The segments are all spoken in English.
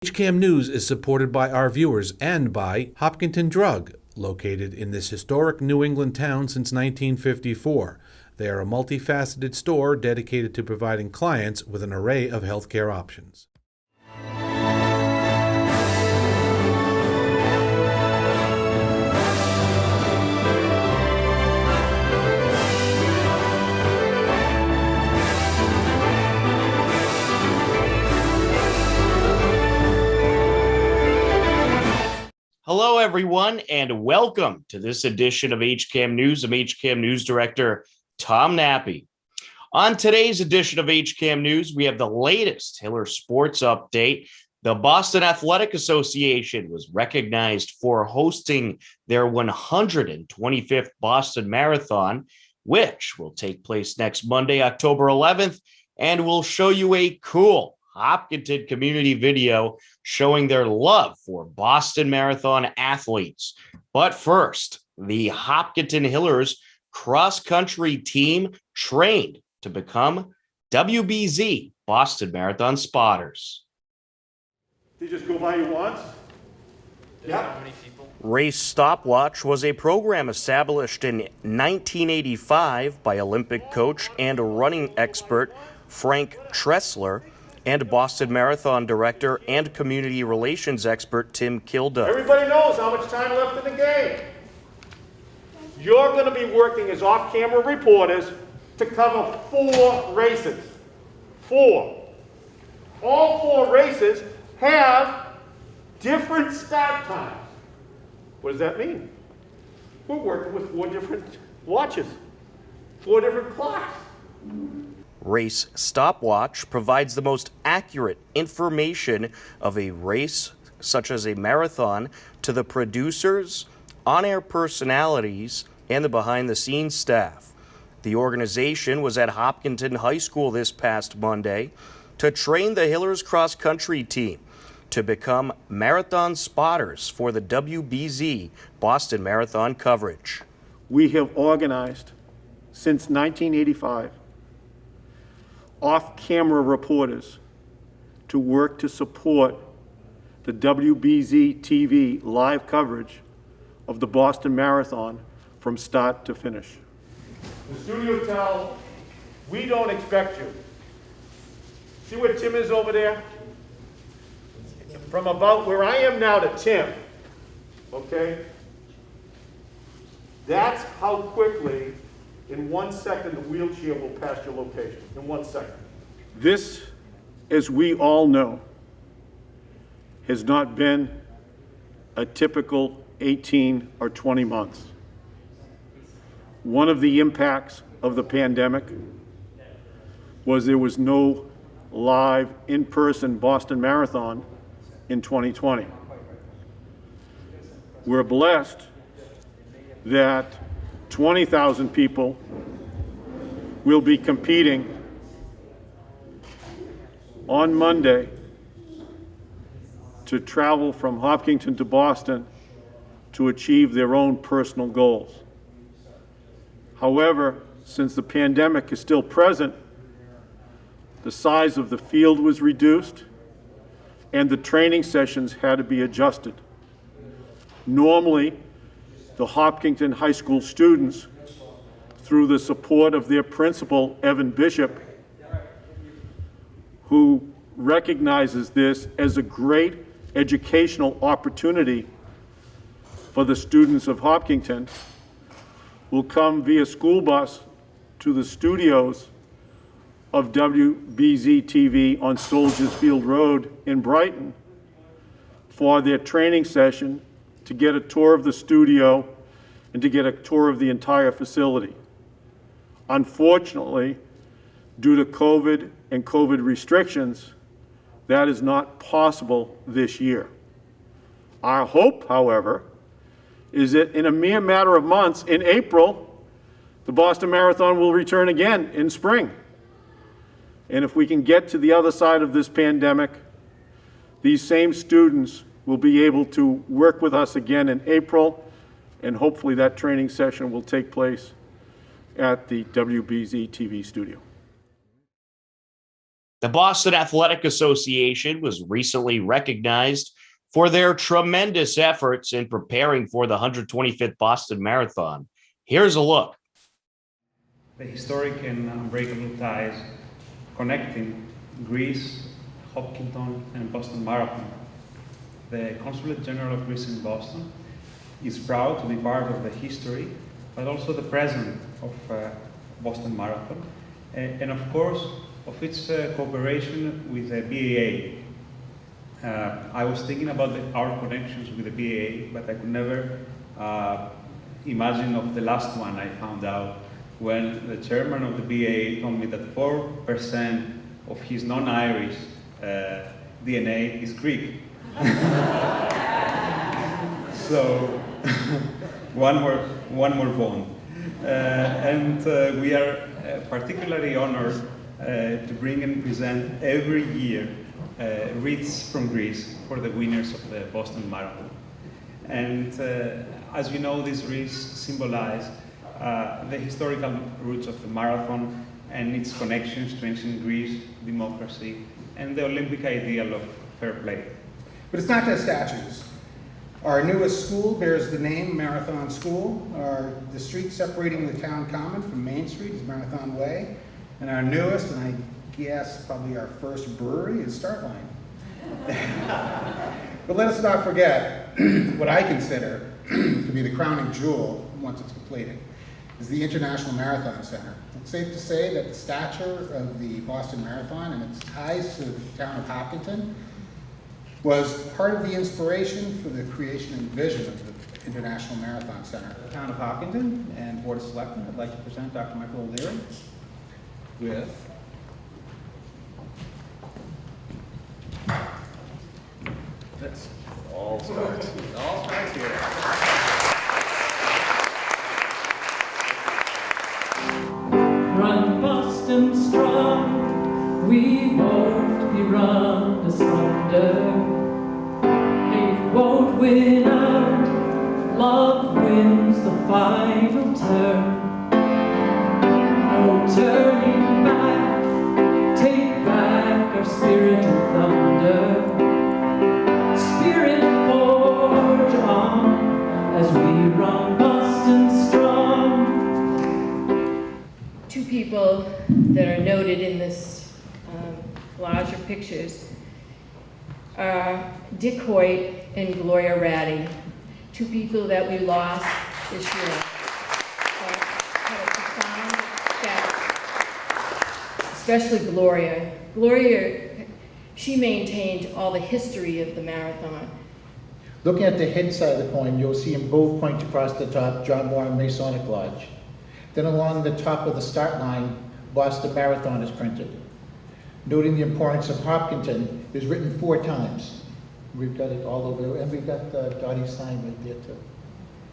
HCAM News is supported by our viewers and by Hopkinton Drug, located in this historic New England town since 1954. They are a multifaceted store dedicated to providing clients with an array of healthcare options. Hello, everyone, and welcome to this edition of HCAM News. I'm HCAM News Director Tom Nappy. On today's edition of HCAM News, we have the latest Hiller sports update. The Boston Athletic Association was recognized for hosting their 125th Boston Marathon, which will take place next Monday, October 11th, and we'll show you a cool Hopkinton community video showing their love for Boston Marathon athletes. But first, the Hopkinton Hillers Cross Country team trained to become WBZ Boston Marathon spotters. They just go by you once? Yeah. Race Stopwatch was a program established in 1985 by Olympic coach and running expert Frank Tressler and Boston Marathon director and community relations expert Tim Kilda. Everybody knows how much time left in the game. You're going to be working as off-camera reporters to cover 4 races. 4. All 4 races have different start times. What does that mean? We're working with 4 different watches, 4 different clocks. Race Stopwatch provides the most accurate information of a race, such as a marathon, to the producers, on-air personalities, and the behind-the-scenes staff. The organization was at Hopkinton High School this past Monday to train the Hillers Cross Country team to become marathon spotters for the WBZ Boston Marathon coverage. We have organized since 1985 off-camera reporters to work to support the WBZ TV live coverage of the Boston Marathon from start to finish. The studio tell, we don't expect you. See where Tim is over there? From about where I am now to Tim, okay? That's how quickly, in 1 second, the wheelchair will pass your location, in 1 second. This, as we all know, has not been a typical 18 or 20 months. One of the impacts of the pandemic was there was no live, in-person Boston Marathon in 2020. We're blessed that 20,000 people will be competing on Monday to travel from Hopkinton to Boston to achieve their own personal goals. However, since the pandemic is still present, the size of the field was reduced and the training sessions had to be adjusted. Normally, the Hopkinton High School students, through the support of their principal, Evan Bishop, who recognizes this as a great educational opportunity for the students of Hopkinton, will come via school bus to the studios of WBZ TV on Soldiers Field Road in Brighton for their training session, to get a tour of the studio and to get a tour of the entire facility. Unfortunately, due to COVID and COVID restrictions, that is not possible this year. Our hope, however, is that in a mere matter of months, in April, the Boston Marathon will return again in spring. And if we can get to the other side of this pandemic, these same students will be able to work with us again in April, and hopefully that training session will take place at the WBZ TV studio. The Boston Athletic Association was recently recognized for their tremendous efforts in preparing for the 125th Boston Marathon. Here's a look. The historic and unbreakable ties connecting Greece, Hopkinton, and Boston Marathon. The Consulate General of Greece in Boston is proud to be part of the history, but also the present of Boston Marathon, and of course, of its cooperation with the BAA. I was thinking about our connections with the BAA, but I could never imagine of the last one I found out when the chairman of the BAA told me that 4% of his non-Irish DNA is Greek. So one more bond. And we are particularly honored to bring and present every year wreaths from Greece for the winners of the Boston Marathon. And as you know, these wreaths symbolize the historical roots of the marathon and its connections to ancient Greece, democracy, and the Olympic ideal of fair play. But it's not just statues. Our newest school bears the name Marathon School. The street separating the town common from Main Street is Marathon Way. And our newest, and I guess probably our first brewery, is Startline. But let us not forget what I consider to be the crowning jewel, once it's completed, is the International Marathon Center. It's safe to say that the stature of the Boston Marathon and its ties to the town of Hopkinton was part of the inspiration for the creation and vision of the International Marathon Center. The town of Hopkinton and Board of Selectmen, I'd like to present Dr. Michael O'Leary with this. All starts here. Run Boston strong, we won't be run asunder. Hate won't win out, love wins the final turn. No turning back, take back our spirit and thunder. Spirit forge on as we run Boston strong. Two people that are noted in this collage of pictures are Dick Hoyt and Gloria Ratty, two people that we lost this year. Had a profound effect, especially Gloria. Gloria, she maintained all the history of the marathon. Looking at the head side of the coin, you'll see in bold point across the top, John Moore Masonic Lodge. Then along the top of the start line, Boston Marathon is printed. Noting the importance of Hopkinton is written 4 times. We've got it all over, and we've got Dottie's sign right there too.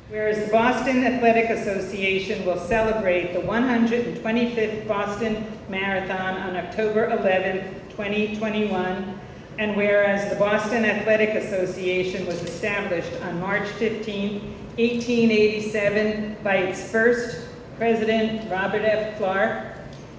Whereas the Boston Athletic Association will celebrate the 125th Boston Marathon on October 11th, 2021, and whereas the Boston Athletic Association was established on March 15, 1887 by its first president, Robert F. Clark,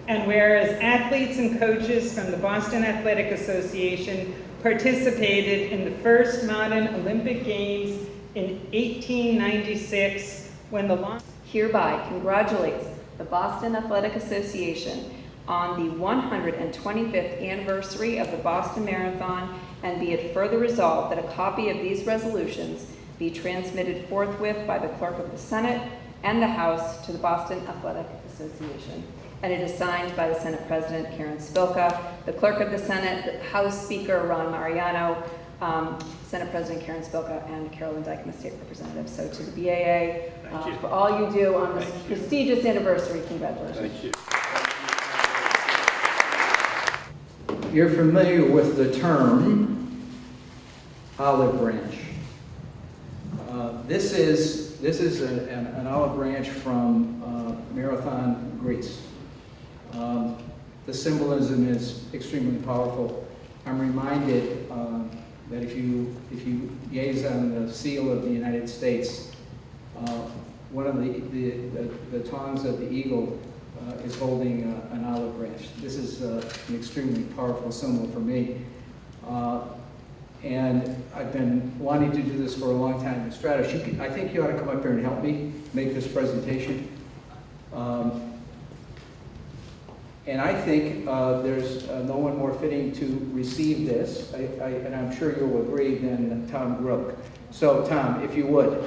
and whereas athletes and coaches from the Boston Athletic Association participated in the first modern Olympic Games in 1896 when the law hereby congratulates the Boston Athletic Association on the 125th anniversary of the Boston Marathon, and be it further resolved that a copy of these resolutions be transmitted forthwith by the Clerk of the Senate and the House to the Boston Athletic Association. And it is signed by the Senate President, Karen Spilka, the Clerk of the Senate, the House Speaker, Ron Mariano, Senate President Karen Spilka, and Carolyn Dykeman, State Representative. So to the BAA, for all you do on this prestigious anniversary, congratulations. Thank you. You're familiar with the term olive branch. This is an olive branch from Marathon, Greece. The symbolism is extremely powerful. I'm reminded that if you gaze on the seal of the United States, one of the tongues of the eagle is holding an olive branch. This is an extremely powerful symbol for me. And I've been wanting to do this for a long time. Stratis, I think you ought to come up here and help me make this presentation. And I think there's no one more fitting to receive this, and I'm sure you'll agree, than Tom Grook. So, Tom, if you would,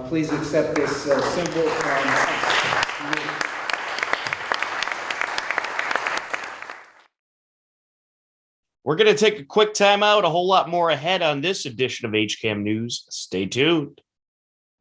please accept this symbol from me. We're going to take a quick time out, a whole lot more ahead on this edition of HCAM News. Stay tuned.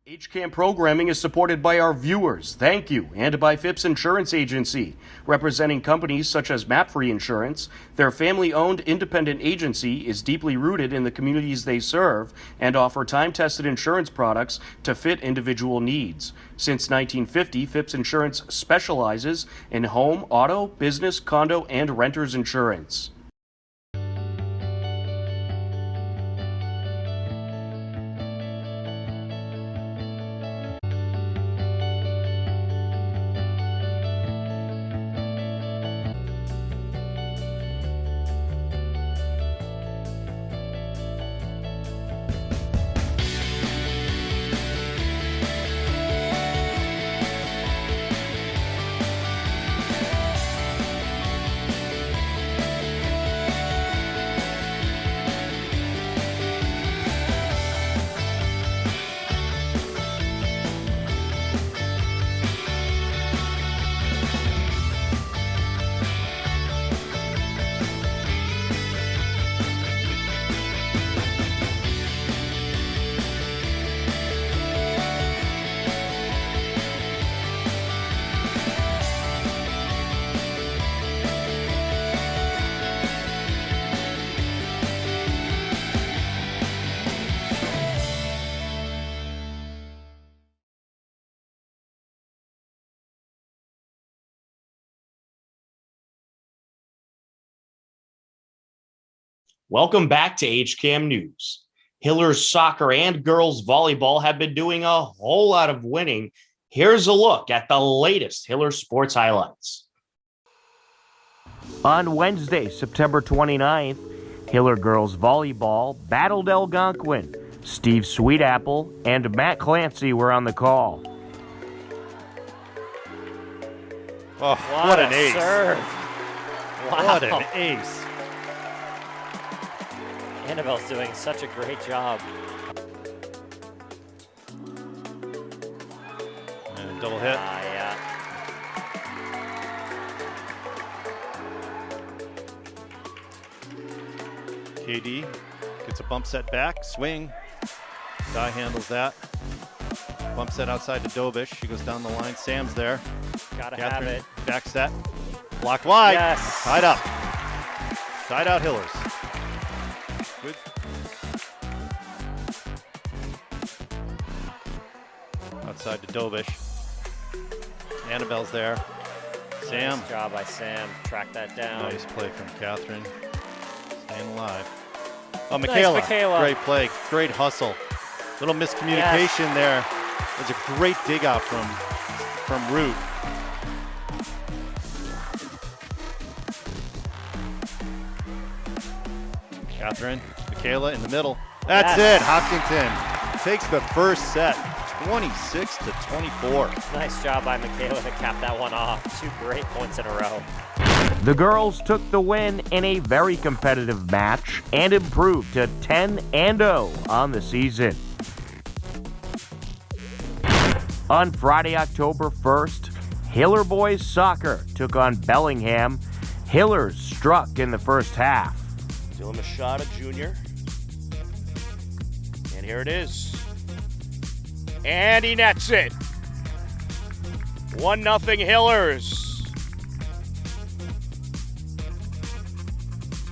HCAM programming is supported by our viewers, thank you, and by Phipps Insurance Agency, representing companies such as MapFree Insurance. Their family-owned independent agency is deeply rooted in the communities they serve and offer time-tested insurance products to fit individual needs. Since 1950, Phipps Insurance specializes in home, auto, business, condo, and renters insurance. Welcome back to HCAM News. Hillers soccer and girls volleyball have been doing a whole lot of winning. Here's a look at the latest Hillers sports highlights. On Wednesday, September 29th, Hiller girls volleyball battled Algonquin. Steve Sweetapple and Matt Clancy were on the call. Oh, what an ace. Serve. Wow. What an ace. Annabelle's doing such a great job. And a double hit. Yeah. KD gets a bump set back, swing. Guy handles that. Bump set outside to Dobish. She goes down the line. Sam's there. Gotta Catherine, have it. back set. Blocked wide. Yes. Tied up. Tied out Hillers. Good. Outside to Dobish. Annabelle's there. Sam. Nice job by Sam. Track that down. Nice play from Catherine. Staying alive. Oh, Michaela. Nice, Michaela. Great play. Great hustle. Little miscommunication there. There's a great dig out from Root. Catherine, Michaela in the middle. That's it. Hopkinton takes the first set, 26-24. Nice job by Michaela to cap that one off. 2 great points in a row. The girls took the win in a very competitive match and improved to 10-0 on the season. On Friday, October 1st, Hiller boys soccer took on Bellingham. Hillers struck in the first half. Dylan Machado Jr. And here it is. And he nets it. 1-0 Hillers.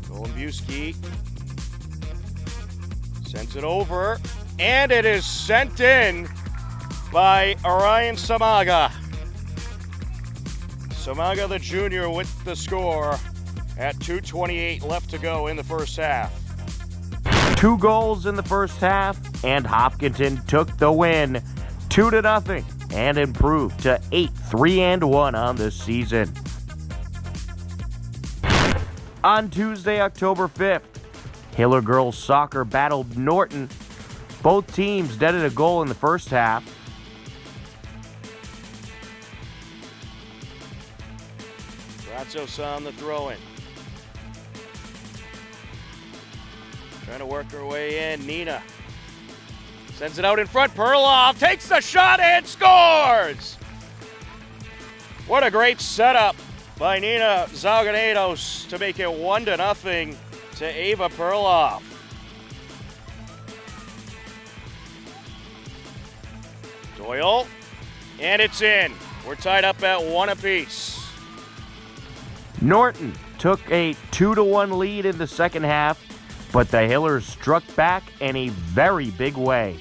Golombuski sends it over. And it is sent in by Orion Samaga. Samaga the junior with the score at 2:28 left to go in the first half. 2 goals in the first half, and Hopkinton took the win, 2-0. and improved to 8-3-1 on the season. On Tuesday, October 5th, Hiller girls soccer battled Norton. Both teams netted a goal in the first half. Brazos on the throw-in. Trying to work her way in. Nina sends it out in front. Perloff takes the shot and scores! What a great setup by Nina Zalganedos to make it 1-0 to Ava Perloff. Doyle, and it's in. We're tied up at 1 apiece. Norton took a 2-1 lead in the second half, but the Hillers struck back in a very big way.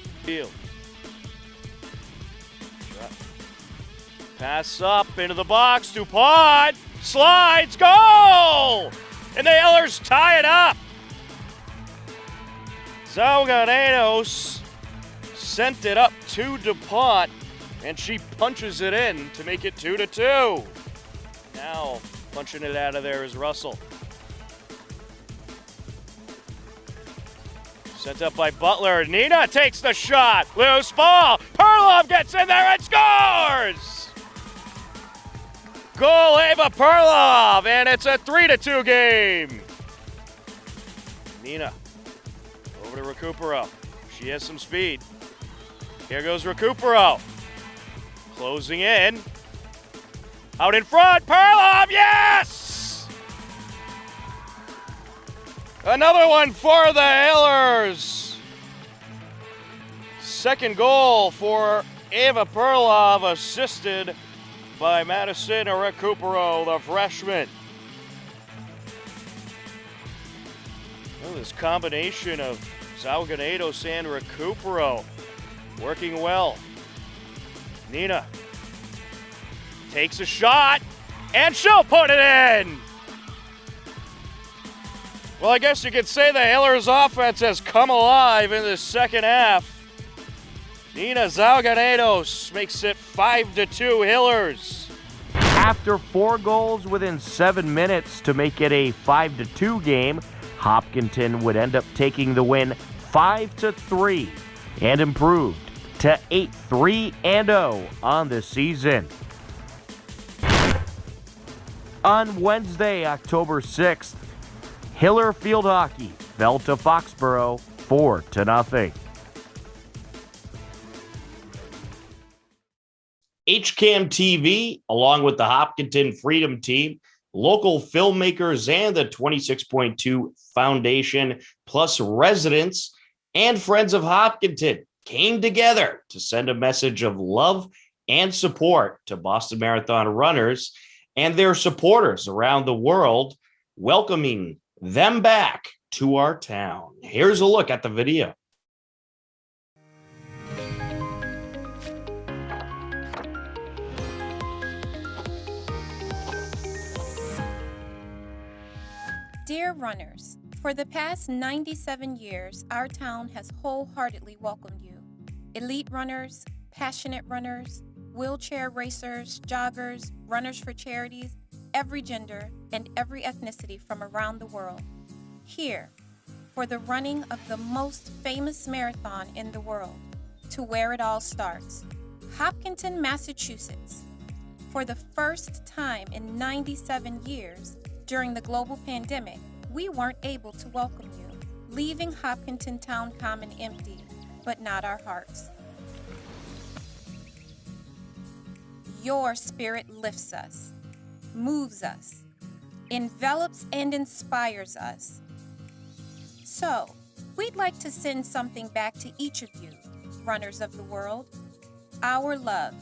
Pass up into the box. DuPont slides, goal! And the Hillers tie it up. Zalganedos sent it up to DuPont, and she punches it in to make it 2-2. Now punching it out of there is Russell. Sent up by Butler. Nina takes the shot. Loose ball. Perlov gets in there and scores! Goal, Ava Perlov, and it's a 3-2 game. Nina over to Recupero. She has some speed. Here goes Recupero. Closing in. Out in front, Perlov, yes! Another one for the Hillers. Second goal for Ava Perlov, assisted by Madison Recupero, the freshman. Well, this combination of Zalganedos and Recupero working well. Nina takes a shot, and she'll put it in! Well, I guess you could say the Hillers offense has come alive in the second half. Nina Zalganedos makes it 5-2 Hillers. After 4 goals within 7 minutes to make it a 5-2 game, Hopkinton would end up taking the win 5-3 and improved to 8-3-0 on the season. On Wednesday, October 6th, Hiller field hockey fell to Foxborough 4-0. HCAM TV, along with the Hopkinton Freedom Team, local filmmakers, and the 26.2 Foundation, plus residents and friends of Hopkinton, came together to send a message of love and support to Boston Marathon runners and their supporters around the world, welcoming them back to our town. Here's a look at the video. Dear runners, for the past 97 years, our town has wholeheartedly welcomed you. Elite runners, passionate runners, wheelchair racers, joggers, runners for charities, every gender and every ethnicity from around the world. Here, for the running of the most famous marathon in the world, to where it all starts, Hopkinton, Massachusetts. For the first time in 97 years, during the global pandemic, we weren't able to welcome you, leaving Hopkinton Town Common empty, but not our hearts. Your spirit lifts us, moves us, envelops and inspires us. So, we'd like to send something back to each of you, runners of the world. Our love,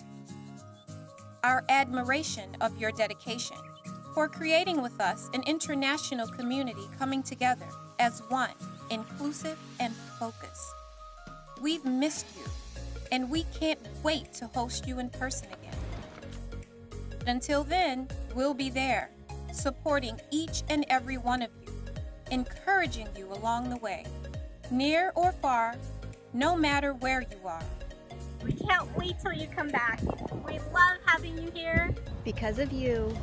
our admiration of your dedication, for creating with us an international community coming together as one, inclusive and focused. We've missed you, and we can't wait to host you in person again. But until then, we'll be there, supporting each and every one of you, encouraging you along the way, near or far, no matter where you are. We can't wait till you come back. We love having you here. Because of you,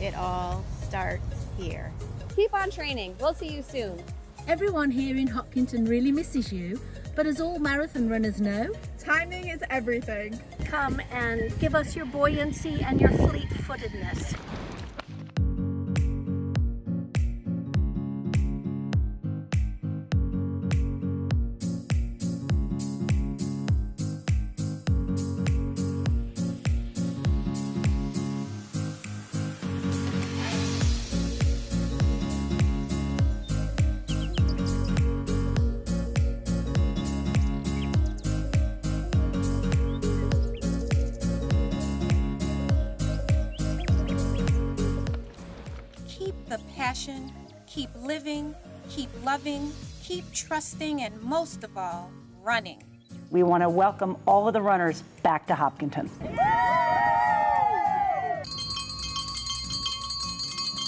it all starts here. Keep on training. We'll see you soon. Everyone here in Hopkinton really misses you, but as all marathon runners know, timing is everything. Come and give us your buoyancy and your fleet-footedness. Keep the passion, keep living, keep loving, keep trusting, and most of all, running. We want to welcome all of the runners back to Hopkinton.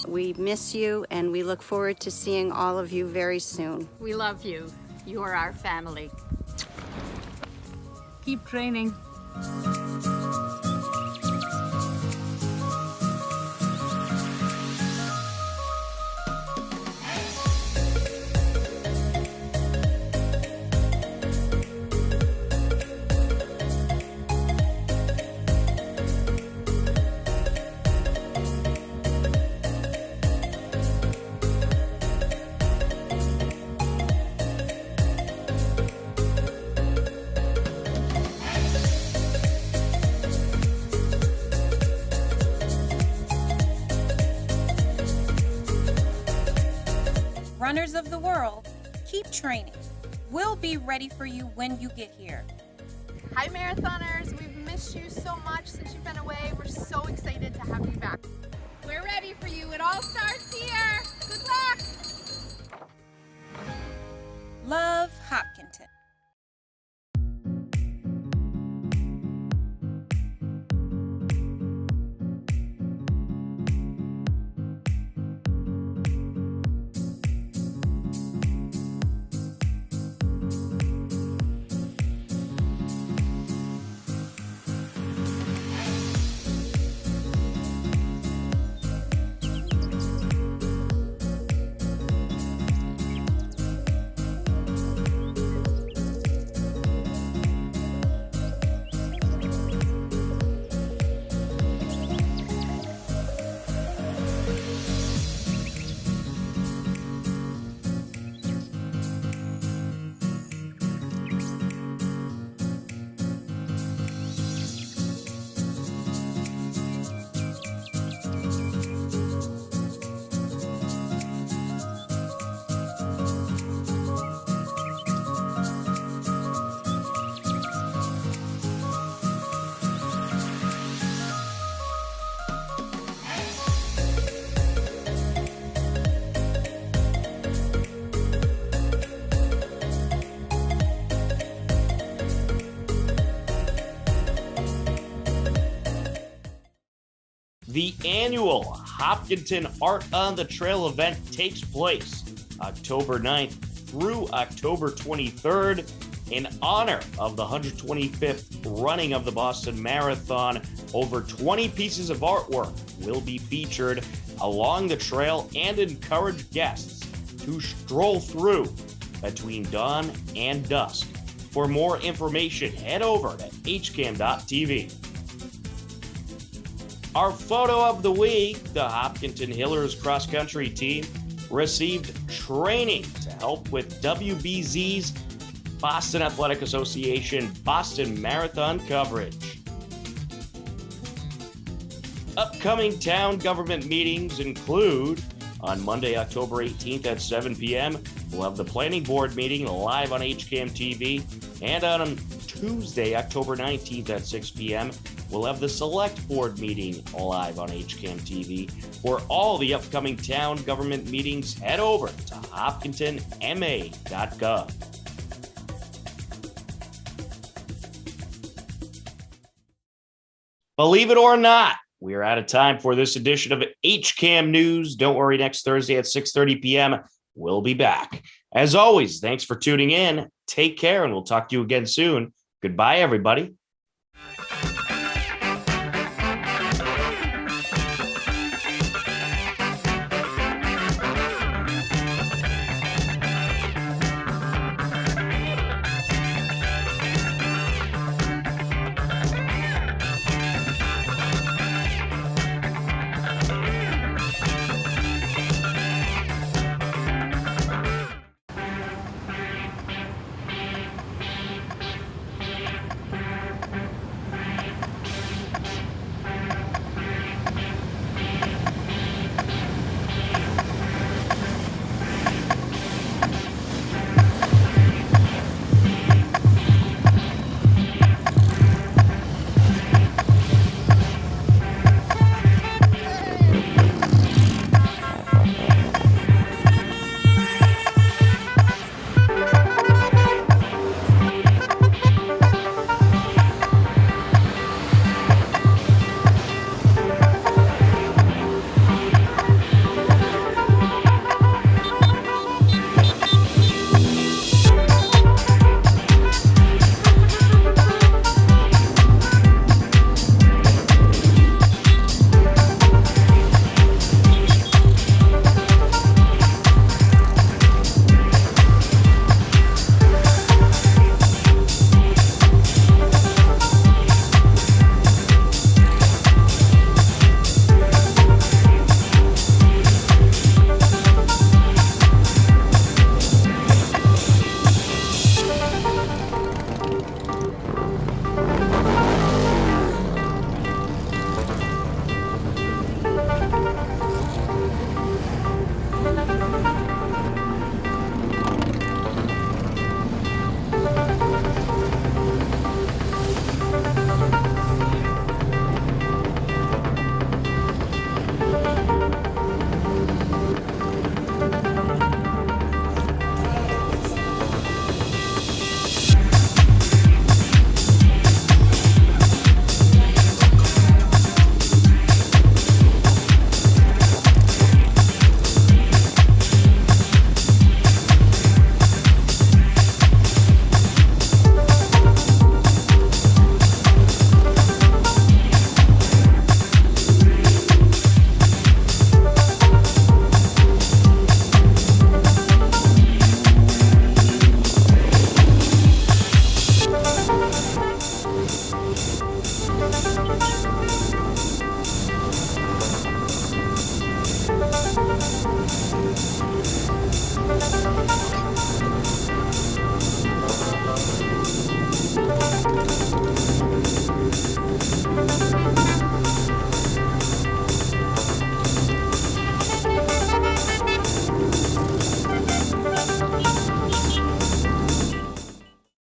We miss you, and we look forward to seeing all of you very soon. We love you. You are our family. keep training. Runners of the world, keep training. We'll be ready for you when you get here. Hi marathoners, we've missed you so much since you've been away. We're so excited to have you back. We're ready for you. It all starts here. Good luck. Love, Hopkinton. The annual Hopkinton Art on the Trail event takes place October 9th through October 23rd in honor of the 125th running of the Boston Marathon. Over 20 pieces of artwork will be featured along the trail and encourage guests to stroll through between dawn and dusk. For more information, head over to hcam.tv. Our photo of the week, the Hopkinton Hillers Cross Country team received training to help with WBZ's Boston Athletic Association Boston Marathon coverage. Upcoming town government meetings include on Monday, October 18th at 7 p.m., we'll have the planning board meeting live on HCAM TV, and on Tuesday, October 19th at 6 p.m., we'll have the select board meeting live on HCAM TV. For all the upcoming town government meetings, head over to hopkintonma.gov. Believe it or not, we are out of time for this edition of HCAM News. Don't worry, next Thursday at 6:30 p.m., we'll be back. As always, thanks for tuning in. Take care, and we'll talk to you again soon. Goodbye, everybody.